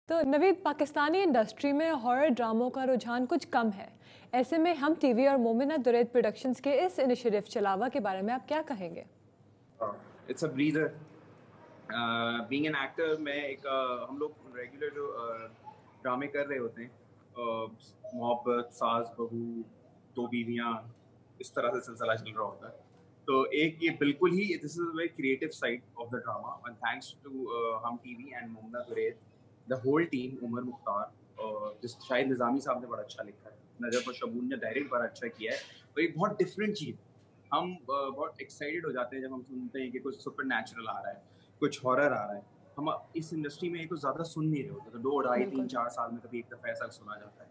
तो नवीद, पाकिस्तानी इंडस्ट्री में हॉरर ड्रामों का रुझान कुछ कम है। ऐसे में हम टीवी और मोमिना दुरैद प्रोडक्शंस के इस इनिशिएटिव चलावा के बारे में आप क्या कहेंगे? It's a breather. Being an actor मैं एक हम लोग रेगुलर जो ड्रामे कर रहे होते हैं, मोहब्बत, सास बहू, दो बीवियां, इस तरह से सिलसिला चल रहा होता है। तो एक ये बिल्कुल ही this is a very creative side of the drama and thanks to Hum TV and Momina Duraid, the whole team, Umar Mukhtar, जिस शायद निज़ामी साहब ने बड़ा अच्छा लिखा है, नजफ और शबून ने डायरेक्ट बड़ा अच्छा किया है। तो एक बहुत डिफरेंट चीज़, हम बहुत एक्साइटेड हो जाते हैं जब हम सुनते हैं कि कुछ सुपर नेचुरल आ रहा है, कुछ हॉरर आ रहा है। हम इस इंडस्ट्री में कुछ ज़्यादा सुन नहीं रहे होते, तो 2, ढाई, 3, 4 साल में कभी एक दफ़ा ऐसा सुना जाता है।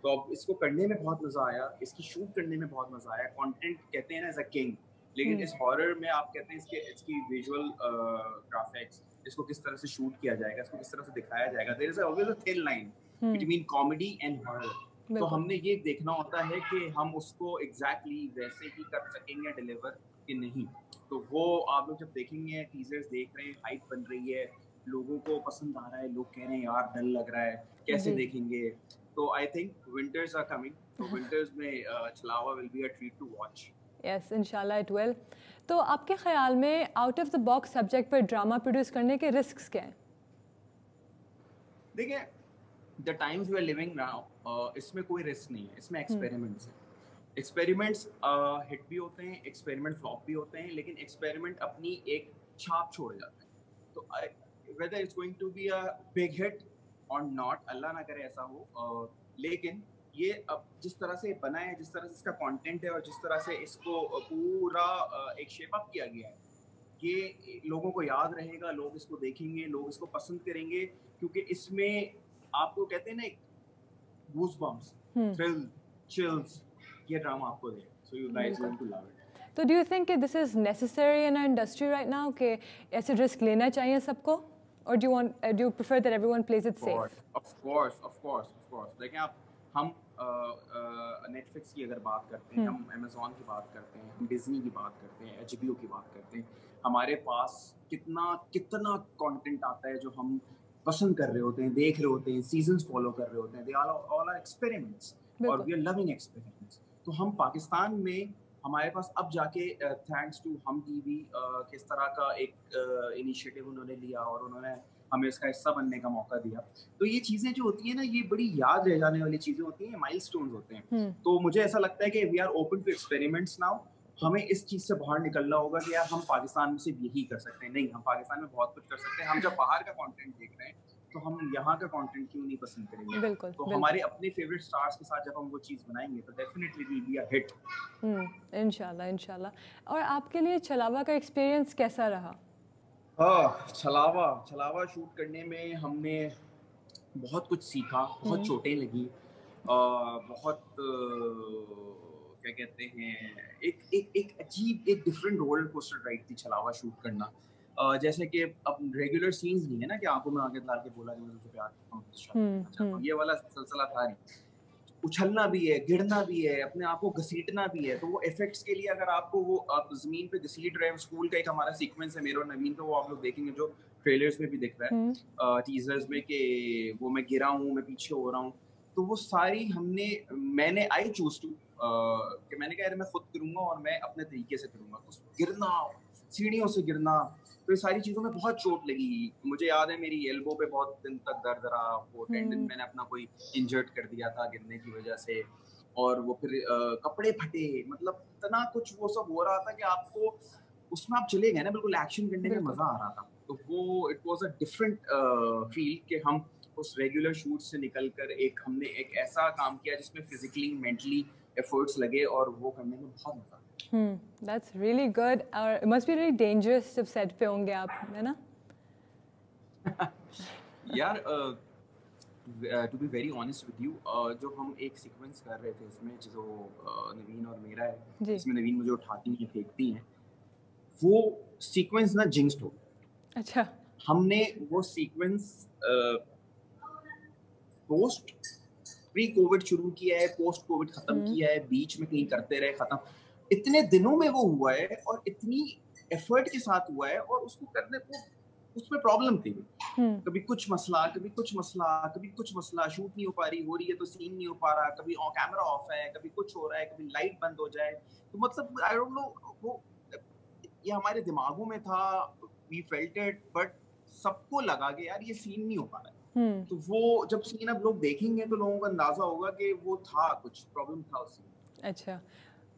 तो अब इसको करने में बहुत मज़ा आया, इसकी शूट करने में बहुत मज़ा आया। कंटेंट कहते हैं ना एज अ किंग, लेकिन इस हॉरर में आप कहते हैं इसकी विजुअल ग्राफिक्स, इसको किस तरह से शूट किया जाएगा, इसको किस तरह से दिखाया जाएगा। There is always a thin line between comedy and horror. तो हमने ये देखना होता है कि हम उसको एग्जैक्टली वैसे ही कर सकेंगे डिलीवर कि नहीं। तो वो आप लोग जब देखेंगे, टीजर्स देख रहे हैं, हाइप बन रही है, लोगों को पसंद आ रहा है, लोग कह रहे हैं यार डर लग रहा है, कैसे देखेंगे। तो I think winters are coming, तो विंटर्स में Chalawa will be a treat to watch. Yes, इंशाल्लाह इट विल। तो आपके ख्याल में out of the box subject पर ड्रामा प्रोड्यूस करने के रिस्क्स क्या हैं? देखिए, the times we are living now, इसमें कोई रिस्क नहीं है, इसमें एक्सपेरिमेंट्स है। एक्सपेरिमेंट्स हिट भी होते हैं, एक्सपेरिमेंट फ्लॉप भी होते हैं, लेकिन एक्सपेरिमेंट अपनी एक छाप छोड़ जाते हैं। तो whether it's going to be a big hit और नॉट, अल्लाह ना करे ऐसा हो, लेकिन ये अब जिस तरह से बना है, जिस तरह से इसका कंटेंट है और जिस तरह से इसको पूरा एक शेप अप किया गया है, ये लोगों को याद रहेगा, लोग इसको देखेंगे, लोग इसको पसंद करेंगे, क्योंकि इसमें आपको कहते हैं ना गूज बम्प्स, थ्रिल, चिल्स, ये ड्रामा आपको देगा। So you guys going to love it. तो डू यू थिंक कि this is necessary in our industry right now कि ऐसे रिस्क लेना चाहिए सबको, और do you prefer that everyone plays it safe? Of course देखिए आप, हम नेटफ्लिक्स की अगर बात करते हैं, हम अमेज़न की बात करते हैं, हम डिज्नी की बात करते हैं, एचबीओ की बात करते हैं, हमारे पास कितना कितना कंटेंट आता है जो हम पसंद कर रहे होते हैं, देख रहे होते हैं, सीजन्स फॉलो कर रहे होते हैं। दे ऑल आर एक्सपेरिमेंट्स और वी आर लविंग एक्सपेरिमेंट्स। तो हम पाकिस्तान में हमारे पास अब जाके थैंक्स टू हम टीवी किस तरह का एक इनिशिएटिव उन्होंने लिया और उन्होंने हमें इसका हिस्सा बनने का मौका दिया। तो ये चीजें जो होती है ना, ये बड़ी याद रह जाने वाली चीजें होती हैं, माइलस्टोन्स होते हैं। तो मुझे ऐसा लगता है कि we are open to experiments now. हमें इस चीज से बाहर निकलना होगा कि यार हम पाकिस्तान में सिर्फ यही कर सकते हैं, नहीं, हम पाकिस्तान में बहुत कुछ कर सकते हैं। हम जब बाहर का कंटेंट देख रहे हैं तो हम यहाँ का कंटेंट क्यों नहीं पसंद करेंगे? बिल्कुल, तो हमारे अपने फेवरेट स्टार्स के साथ जब हम वो चीज बनाएंगे तो definitely will be a hit. इंशाल्लाह इंशाल्लाह। और आपके लिए छलावा का एक्सपीरियंस कैसा रहा? छलावा शूट करने में हमने बहुत कुछ सीखा, बहुत चोटें लगी, बहुत क्या कहते हैं, एक अजीब, एक डिफरेंट रोलर कोस्टर राइड थी छलावा शूट करना। जैसे कि अब रेगुलर सीन्स नहीं है ना कि आंखों में आंखें डाल के बोला कि मैं तुझसे प्यार करता हूँ, तुझसे शादी करना चाहता हूँ, ये वाला सिलसिला था नहीं। उछलना भी है, गिरना भी है, अपने आप को घसीटना भी है। तो वो इफेक्ट्स के लिए अगर आपको वो आप जमीन पे घसीट रहे हैं, स्कूल का एक हमारा सीक्वेंस है मेरे और नवीन का, वो आप लोग देखेंगे जो ट्रेलर्स में भी दिख रहा है, टीजर्स में, कि वो मैं गिरा हूँ, मैं पीछे हो रहा हूँ। तो वो सारी मैंने आई चूज टू कि मैंने कहा यार मैं खुद करूंगा और मैं अपने तरीके से करूंगा। तो गिरना, सीढ़ियों से गिरना, तो ये सारी चीजों में बहुत चोट लगी। मुझे याद है मेरी एल्बो पे बहुत दिन तक दर्द रहा, वो टेंडन मैंने अपना कोई इंजर्ड कर दिया था गिरने की वजह से, और वो फिर कपड़े फटे, मतलब इतना कुछ वो सब हो रहा था कि आपको उसमें आप चले गए ना, बिल्कुल एक्शन करने में मजा आ रहा था। तो वो it was a different feel कि हम उस रेगुलर शूट से निकलकर हमने एक ऐसा काम किया जिसमें फिजिकली, मेंटली एफर्ट्स लगे और वो करने में बहुत मजा आया। That's really good. और it must be really dangerous जब सेट पे होंगे आप, है ना? यार to be very honest with you, जो हम एक सीक्वेंस कर रहे थे इसमें, जो नवीन और मेरा है, इसमें नवीन मुझे उठाती है, फेंकती है, वो सीक्वेंस ना जिंक्स्ड हो। अच्छा। हमने वो सीक्वेंस पोस्ट प्री कोविड शुरू किया है, पोस्ट कोविड खत्म किया है, बीच में कहीं करते रहे, खत्म, इतने दिनों में वो हुआ है और इतनी एफर्ट के साथ हुआ है, और उसको करने को उसमें प्रॉब्लम थी। कभी कुछ मसला, कभी कुछ मसला, कभी कुछ मसला, शूट नहीं हो पा रही, हो रही है तो सीन नहीं हो पा रहा, कभी कैमरा ऑफ है, कभी कुछ हो रहा है, कभी लाइट बंद हो जाए। तो मतलब आई डोंट नो, वो ये हमारे दिमागों में था, वी फेल्ट इट, बट सबको लगा कि यार ये सीन नहीं हो पा रहा है। तो वो जब सीन अब लोग देखेंगे तो लोगों को अंदाजा होगा कि वो था, कुछ प्रॉब्लम था उस सीन। अच्छा,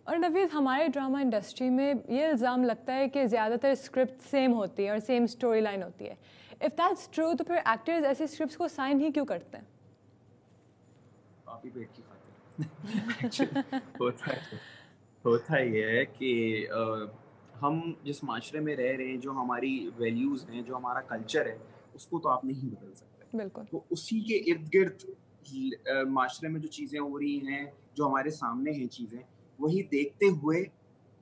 और नवीद, हमारे ड्रामा इंडस्ट्री में ये इल्ज़ाम लगता है कि ज़्यादातर स्क्रिप्ट सेम होती है और सेम स्टोरी लाइन होती है। इफ़ दैट्स ट्रू तो फिर एक्टर्स ऐसे स्क्रिप्ट्स को साइन ही क्यों करते हैं? काफी पेट की खातिर होता ये है कि हम जिस माशरे में रह रहे हैं, जो हमारी वैल्यूज़ हैं, जो हमारा कल्चर है, उसको तो आप नहीं बदल सकते। बिल्कुल। तो उसी के इर्द-गिर्द माशरे में जो चीज़ें हो रही हैं, जो हमारे सामने हैं चीज़ें, वही देखते हुए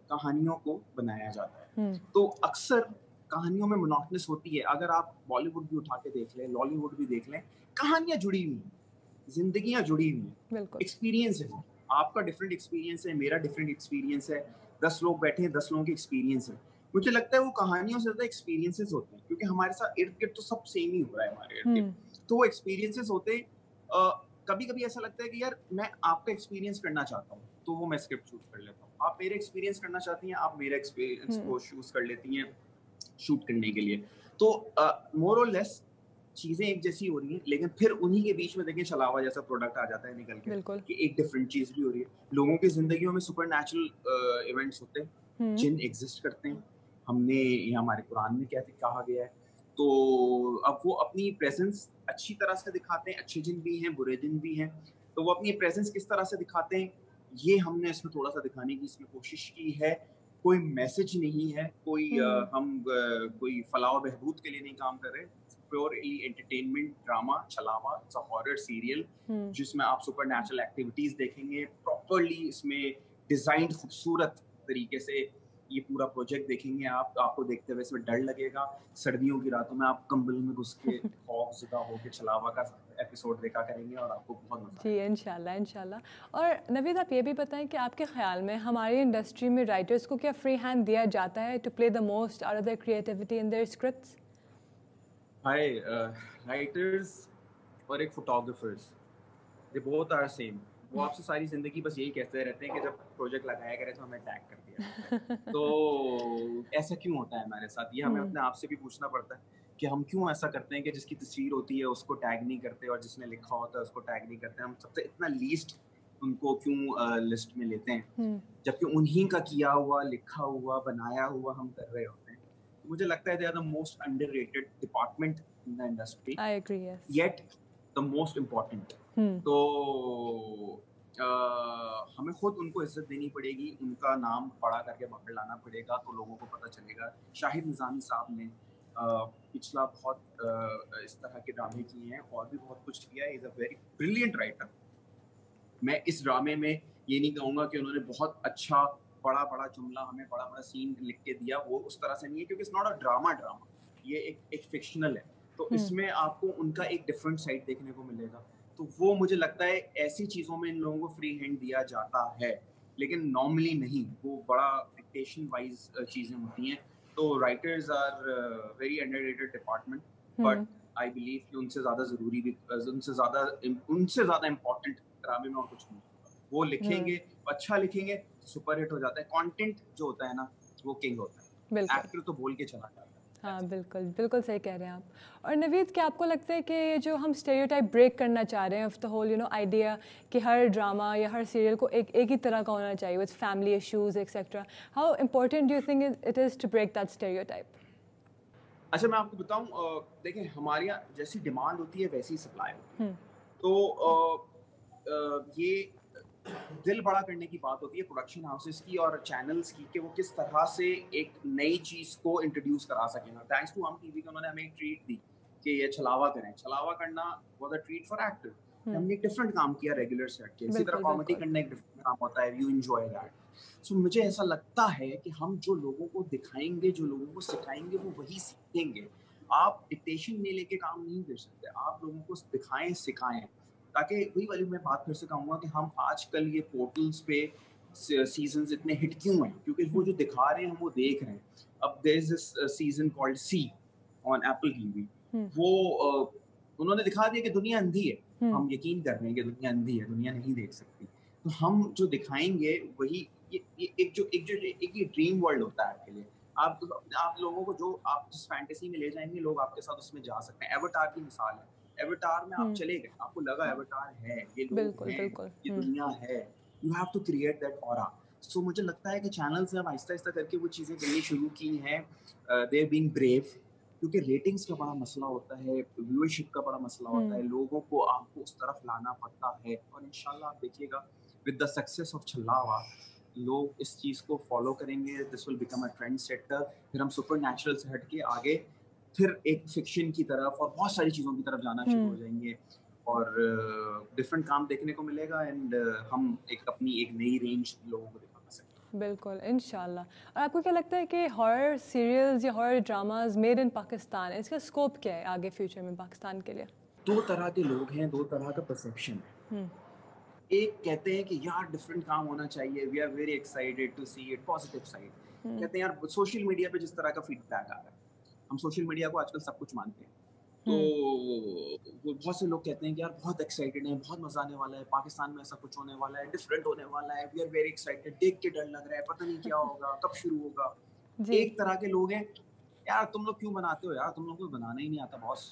कहानियों को बनाया जाता है। तो अक्सर कहानियों में मोनोटोनस होती है। अगर आप बॉलीवुड भी उठा के देख लें, लॉलीवुड भी देख लें, कहानियाँ जुड़ी हुई हैं, ज़िंदगियाँ जुड़ी हुई हैं, बिल्कुल। एक्सपीरियंस है वो। आपका डिफरेंट एक्सपीरियंस है, मेरा डिफरेंट एक्सपीरियंस है, 10 लोग बैठे हैं, 10 लोगों के एक्सपीरियंस है। मुझे लगता है वो कहानियों से ज़्यादा एक्सपीरियंसेस होते हैं, क्योंकि हमारे साथ इर्द-गिर्द तो सब सेम ही हो रहा है हमारे इर्द-गिर्द। तो वो एक्सपीरियंसेस होते हैं। कभी-कभी ऐसा लगता है कि यार मैं आपका एक्सपीरियंस करना चाहता हूँ, तो वो मैं स्क्रिप्ट चूज़ कर लेता हूँ। आप मेरे एक्सपीरियंस करना चाहती हैं, आप मेरा एक्सपीरियंस को चूज़ कर लेती हैं शूट करने के लिए। तो मोर और लेस चीज़ें एक जैसी हो रही हैं, लेकिन फिर उन्हीं के बीच में देखिए छलावा जैसा प्रोडक्ट आ जाता है निकल के, बिल्कुल। कि एक डिफरेंट चीज़ भी हो रही है। लोगों की ज़िंदगियों में सुपरनैचुरल इवेंट्स होते हैं, जिन एग्ज़िस्ट करते हैं। ये हमारे कुरान में कहा गया है। तो अब वो अपनी प्रेज़ेंस अच्छी तरह से दिखाते हैं, अच्छे दिन भी हैं, बुरे दिन भी हैं। तो वो अपनी प्रेज़ेंस किस तरह से दिखाते हैं, ये हमने इसमें थोड़ा-सा दिखाने की इसमें कोशिश की है। कोई मैसेज नहीं है, कोई फलाह बहबूद के लिए नहीं काम कर रहे। प्योरली एंटरटेनमेंट ड्रामा, छलावा, इट्स अ हॉरर सीरियल जिसमें आप सुपरनैचुरल एक्टिविटीज देखेंगे, प्रॉपर्ली इसमें डिजाइन्ड खूबसूरत तरीके से ये पूरा प्रोजेक्ट देखेंगे आप। आपको देखते हुए इसमें डर लगेगा। सर्दियों की रातों में आप कंबल में घुस के खौफज़दा होके छलावा का एपिसोड देखा करेंगे और आपको बहुत मजा जी, आएगा। इंशाल्लाह, इंशाल्लाह। और नवीद, आप ये भी बताएं कि आपके ख्याल में हमारी इंडस्ट्री में राइटर्स को क्या फ्री हैंड दिया जाता है to play the most out of their creativity in their scripts? Hi, writers और एक photographers, they both are same. वो आपसे सारी जिंदगी बस यही कहते रहते हैं कि जब प्रोजेक्ट लगाया करे तो हमें टैग कर दिया जाता है। तो ऐसा क्यों होता है हमारे साथ, ये हमें अपने आप से भी पूछना पड़ता है कि हम क्यों ऐसा करते हैं कि जिसकी तस्वीर होती है उसको टैग नहीं करते और जिसने लिखा होता है उसको टैग नहीं करते। हम सबसे इतना लीस्ट उनको क्यों लिस्ट में लेते हैं, जबकि उन्हीं का किया हुआ, लिखा हुआ, बनाया हुआ हम कर रहे होते हैं। तो मुझे लगता है they are the most underrated department in the industry, I agree, yes. Yet the most important. तो हमें खुद उनको इज्जत देनी पड़ेगी, उनका नाम बड़ा करके बाहर लाना पड़ेगा, तो लोगों को पता चलेगा। शाहिद निज़ामी साहब ने पिछला बहुत इस तरह के ड्रामे किए हैं और भी बहुत कुछ किया है। Is a very brilliant writer. मैं इस ड्रामे में ये नहीं कहूँगा कि उन्होंने बहुत अच्छा बड़ा-बड़ा जुमला, हमें बड़ा-बड़ा सीन लिख के दिया, वो उस तरह से नहीं है, क्योंकि इट्स नॉट अ ड्रामा, ये एक फिक्शनल है। तो इसमें आपको उनका एक डिफरेंट साइड देखने को मिलेगा। तो वो मुझे लगता है ऐसी चीज़ों में इन लोगों को फ्री हैंड दिया जाता है, लेकिन नॉर्मली नहीं। वो बड़ा डिक्टेशन वाइज़ चीज़ें होती हैं। तो writers are very underrated department, but I believe कि उनसे ज़्यादा इम्पोर्टेंट ड्रामे में और कुछ नहीं होगा। वो लिखेंगे, अच्छा लिखेंगे तो सुपर हिट हो जाता है। कंटेंट जो होता है ना, वो किंग होता है। बिल्कुल। एक्टर तो बोल के चला जाता है। हाँ, बिल्कुल, बिल्कुल सही कह रहे हैं आप। और नवीद, क्या आपको लगता है कि ये जो हम स्टेरियोटाइप ब्रेक करना चाह रहे हैं ऑफ द होल आइडिया कि हर ड्रामा या हर सीरियल को एक ही तरह का होना चाहिए with family issues etcetera, how important do you think it is to break that stereotype? अच्छा, मैं आपको बताऊँ, देखिए हमारे यहाँ जैसी डिमांड होती है वैसी सप्लाई होती है। तो ये दिल बड़ा करने की बात होती है प्रोडक्शन हाउसेस की और चैनल्स की, कि वो किस तरह से एक नई चीज़ को इंट्रोड्यूस करा सकें। थैंक्स टू हम टीवी के उन्होंने हमें एक ट्रीट दी कि ये छलावा करें। छलावा करना was a treat for actor. हमने एक डिफरेंट काम किया रेगुलर सेट के। इसी तरह बिल्कुल, कॉमेडी बिल्कुल। करना एक डिफरेंट काम होता है, यू एन्जॉय दैट। सो मुझे ऐसा लगता है कि हम जो लोगों को दिखाएँगे, जो लोगों को सिखाएँगे, वो वही सीखेंगे। आप डिक्टेशन में लेके काम नहीं कर सकते। आप लोगों को दिखाएँ, सिखाएँ, ताकि वही वाली मैं बात फिर से कहूँगा कि हम आजकल ये पोर्टल्स पे सीज़न्स इतने हिट क्यों हैं? क्योंकि वो जो दिखा रहे हैं हम वो देख रहे हैं। अब there is this season called See on Apple TV. वो उन्होंने दिखा दिया कि दुनिया अंधी है। हम यकीन कर रहे हैं कि दुनिया अंधी है, दुनिया नहीं देख सकती। तो हम जो दिखाएँगे वही ये एक ये ड्रीम वर्ल्ड होता है आपके लिए। आप लोगों को जो आप जिस फैंटेसी में ले जाएँगे, लोग आपके साथ उसमें जा सकते हैं। एवाटार की मिसाल है। एवाटार में आप चले गए, आपको लगा एवाटार है, ये लोग बिल्कुल, हैं, बिल्कुल। ये दुनिया है। You have to create that aura. So मुझे लगता है कि चैनल्स ने अब आहिस्ता-आहिस्ता करके वो चीज़ें करनी शुरू की हैं। दे आर बीइंग ब्रेव, क्योंकि रेटिंग्स का बड़ा मसला होता है, व्यूअरशिप का बड़ा मसला होता है, लोगों को आपको उस तरफ लाना पड़ता है। और इंशाल्लाह आप देखिएगा विद द सक्सेस ऑफ छल्लावा, लोग इस चीज़ को फॉलो करेंगे, this will become a trend setter. फिर हम सुपरनैचुरल से हट के आगे फिर एक फिक्शन की तरफ और बहुत सारी चीज़ों की तरफ जाना शुरू हो जाएंगे, और डिफरेंट काम देखने को मिलेगा, एंड हम अपनी एक नई रेंज लोगों को दिखा सकते हैं। बिल्कुल, इंशाल्लाह। और आपको क्या लगता है कि हॉरर सीरियल्स या horror dramas made in Pakistan, इसका स्कोप क्या है आगे फ्यूचर में पाकिस्तान के लिए? दो तरह के लोग हैं, दो तरह का परसेप्शन है। एक कहते हैं कि यार डिफरेंट काम होना चाहिए, we are very excited to see it, positive side. कहते हैं यार सोशल मीडिया पे जिस तरह का फीडबैक आ रहा है, हम सोशल मीडिया को आजकल सब कुछ मानते हैं, तो वो बहुत से लोग कहते हैं कि यार बहुत एक्साइटेड हैं, बहुत मजा आने वाला है, पाकिस्तान में ऐसा कुछ होने वाला है, डिफरेंट होने वाला है, वी आर वेरी एक्साइटेड, देख के डर लग रहा है, पता नहीं क्या होगा, कब शुरू होगा। जी। एक तरह के लोग हैं, यार तुम लोग क्यों बनाते हो यार, तुम लोग को बनाना ही नहीं आता बॉस,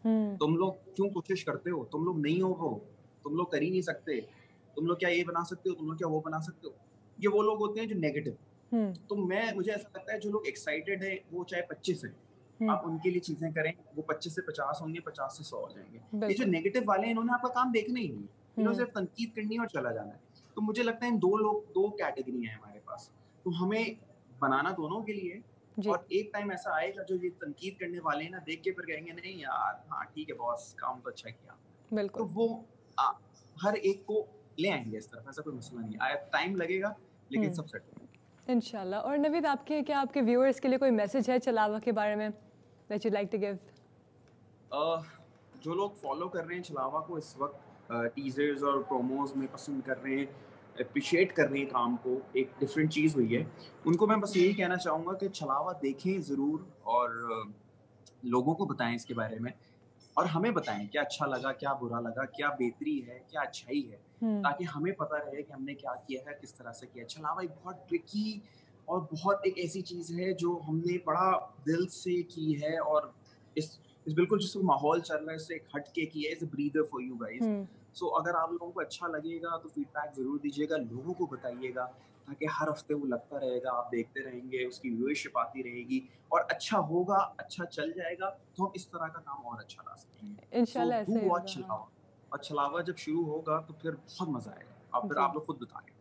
हुँ, तुम लोग क्यों कोशिश करते हो, तुम लोग नहीं हो वो, तुम लोग कर ही नहीं सकते, तुम लोग क्या ये बना सकते हो, तुम लोग क्या वो बना सकते हो। ये वो लोग होते हैं जो नेगेटिव। हुँ, तो मुझे ऐसा लगता है जो लोग एक्साइटेड है, वो चाहे 25 है, हुँ, आप उनके लिए चीजें करें, वो 25 से 50 होंगे, 50 से 100 हो जाएंगे। ये जो बिल्कुल। नेगेटिव वाले हैं, इन्होंने आपका काम देखना ही नहीं है, इन्होंने सिर्फ तनकीद करनी है और चला जाना है। तो मुझे लगता है इन दो कैटेगरी है हमारे पास, तो हमें बनाना दोनों के लिए है। जी, और एक टाइम ऐसा आएगा जो ये तनकीद करने वाले हैं ना, देख के फिर कहेंगे नहीं यार, हाँ ठीक है बॉस, काम तो अच्छा किया। तो बिल्कुल। वो आ, हर एक को ले आएंगे इस तरफ, ऐसा कोई मसला नहीं है, टाइम लगेगा लेकिन सब सेट हो जाएगा। इंशाल्लाह। और नवीद, क्या आपके व्यूअर्स के लिए कोई मैसेज है छलावा के बारे में that you'd like to give? जो लोग फॉलो कर रहे हैं छलावा को इस वक्त, टीजर्स और प्रोमोज में पसंद कर रहे हैं, अप्रिशिएट कर रहे हैं काम को, एक डिफरेंट चीज़ हुई है, उनको मैं बस यही कहना चाहूँगा कि छलावा देखें ज़रूर, और लोगों को बताएं इसके बारे में, और हमें बताएं क्या अच्छा लगा, क्या बुरा लगा, क्या बेहतरी है, क्या अच्छाई है, ताकि हमें पता रहे कि हमने क्या किया है, किस तरह से किया। छलावा एक बहुत ट्रिकी और बहुत एक ऐसी चीज़ है जो हमने बड़ा दिल से की है, और इस बिल्कुल जिस माहौल चल रहा है इससे एक हट के की है, is a breather for you guys. So अगर आप लोगों को अच्छा लगेगा तो फीडबैक ज़रूर दीजिएगा, लोगों को बताइएगा, ताकि हर हफ्ते वो लगता रहेगा, आप देखते रहेंगे, उसकी व्यूअरशिप आती रहेगी, और अच्छा होगा, अच्छा चल जाएगा, तो हम इस तरह का काम और अच्छा ला सकेंगे। सो इंशाल्लाह डू ऐसा ही वॉच होगा, हाँ। छलावा, और छलावा जब शुरू होगा तो फिर बहुत मज़ा आएगा, और फिर जी, आप लोग खुद बताएंगे।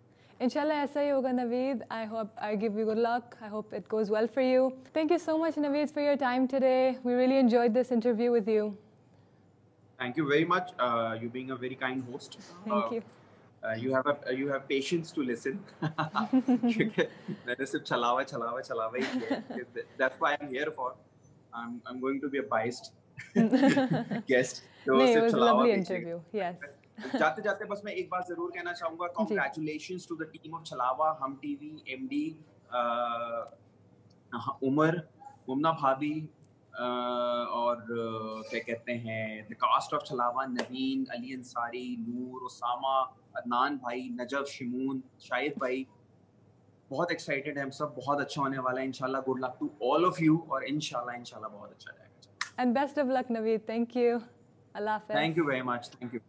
इंशाल्लाह ऐसा ही होगा Naveed. I give you good luck, I hope it goes well for you. Thank you so much Naveed for your time today, we really enjoyed this interview with you. Thank you very much. You being a very kind host. Thank you. You have patience to listen. क्योंकि मैंने सिर्फ छलावा छलावा छलावा ही किया है. That's why I'm here for. I'm going to be a biased guest. तो नहीं, it सिर्फ was a छलावा lovely बेचेगा. interview, yes. जाते जाते बस मैं एक बात जरूर कहना चाहूंगा. जी, Congratulations to the team of छलावा, हम टीवी, MD, उमर, मुमना भाभी, और क्या कहते हैं द कास्ट ऑफ छलावा, नवीन, अली अंसारी, नूर, उसामा, अदनान भाई, नजफ, शिमून, शाहिद भाई, बहुत एक्साइटेड हैं हम सब, बहुत अच्छा होने वाला है इंशाल्लाह। Good luck to all of you, और इंशाल्लाह इंशाल्लाह बहुत अच्छा जाएगा। and best of luck Naveed, thank you, Allah Hafiz. Thank you very much, thank you.